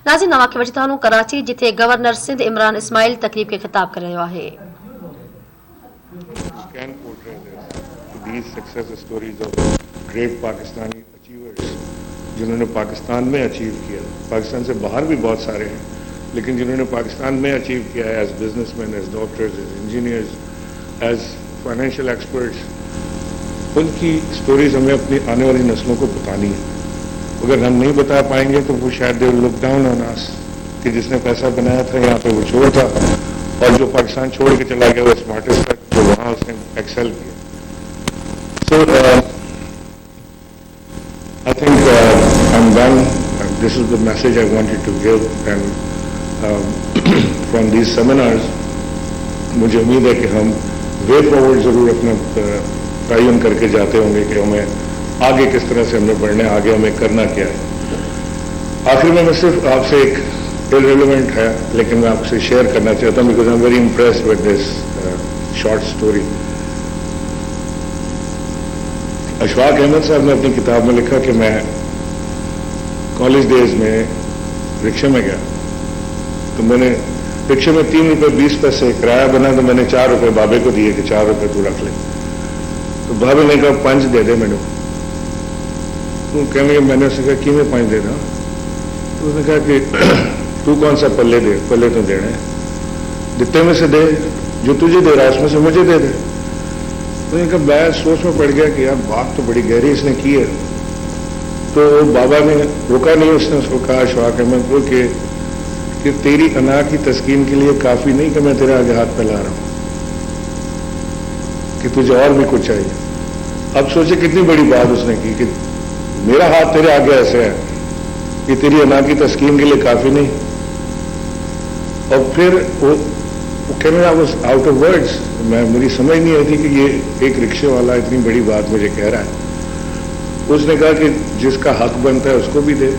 नाज़रीन नवा खे वठी था वञूं कराची जिथे गवर्नर सिंध इमरान इस्माइल तकरीब खे ख़िताब करे रहियो आहे। Can portray these success stories of great Pakistani achievers जिन्होंने पाकिस्तान में अचीव किया। पाकिस्तान से बाहर भी बहुत सारे हैं, लेकिन जिन्होंने पाकिस्तान में अचीव किया है as businessman, as doctors, as engineers, as financial experts, उनकी स्टोरीज हमें अपनी आने वाली नस्लों को बतानी है। अगर हम नहीं बता पाएंगे तो वो शायद they look down on us कि जिसने पैसा बनाया था यहाँ पे वो चोर था, और जो पाकिस्तान छोड़ के चला गया वो स्मार्टेस्ट था, जो वहाँ उसने एक्सेल किया। सो I think I'm done. This is the message I wanted to give, and from these seminars, मुझे उम्मीद है कि हम वे फॉरवर्ड जरूर अपना तयन करके जाते होंगे कि हमें आगे किस तरह से हमें बढ़ना है, आगे हमें करना क्या है। आखिर में मैं सिर्फ आपसे एक irrelevant है लेकिन मैं आपसे शेयर करना चाहता हूँ, because I'm very impressed with this short story. Ashfaq Ahmad साहब ने अपनी किताब में लिखा कि मैं कॉलेज डेज में रिक्शे में गया तो मैंने रिक्शे में 3 रुपये 20 पैसे किराया बना, तो मैंने 4 रुपये बाबे को दिए कि 4 रुपये तू रख ले। तो बाबे ने कहा 5 दे दे मैंने। तो कहने लगे, मैंने उससे कहा कि मैं 5 दे रहा। तो उसने कहा कि तू कौन सा पल्ले दे, पल्ले तो देना है, जितने में से दे, जो तुझे दे रहा है उसमें से मुझे दे दे। तो इनका मैं सोच में पड़ गया कि यार बात तो बड़ी गहरी इसने की है। तो बाबा ने रोका नहीं, उसने उसको कहा अशफाक अहमद को कि तेरी अना की तस्कीन के लिए काफी नहीं कि मैं तेरे आगे हाथ फैला रहा हूं, कि तुझे और भी कुछ चाहिए। अब सोचे कितनी बड़ी बात उसने की कि मेरा हाथ तेरे आगे ऐसे है कि तेरी अना की तस्कीन के लिए काफी नहीं। और फिर वो camera was out of words. मेरी समझ नहीं आई थी कि ये एक रिक्शे वाला इतनी बड़ी बात मुझे कह रहा है। उसने कहा कि जिसका हक बनता है उसको भी दे।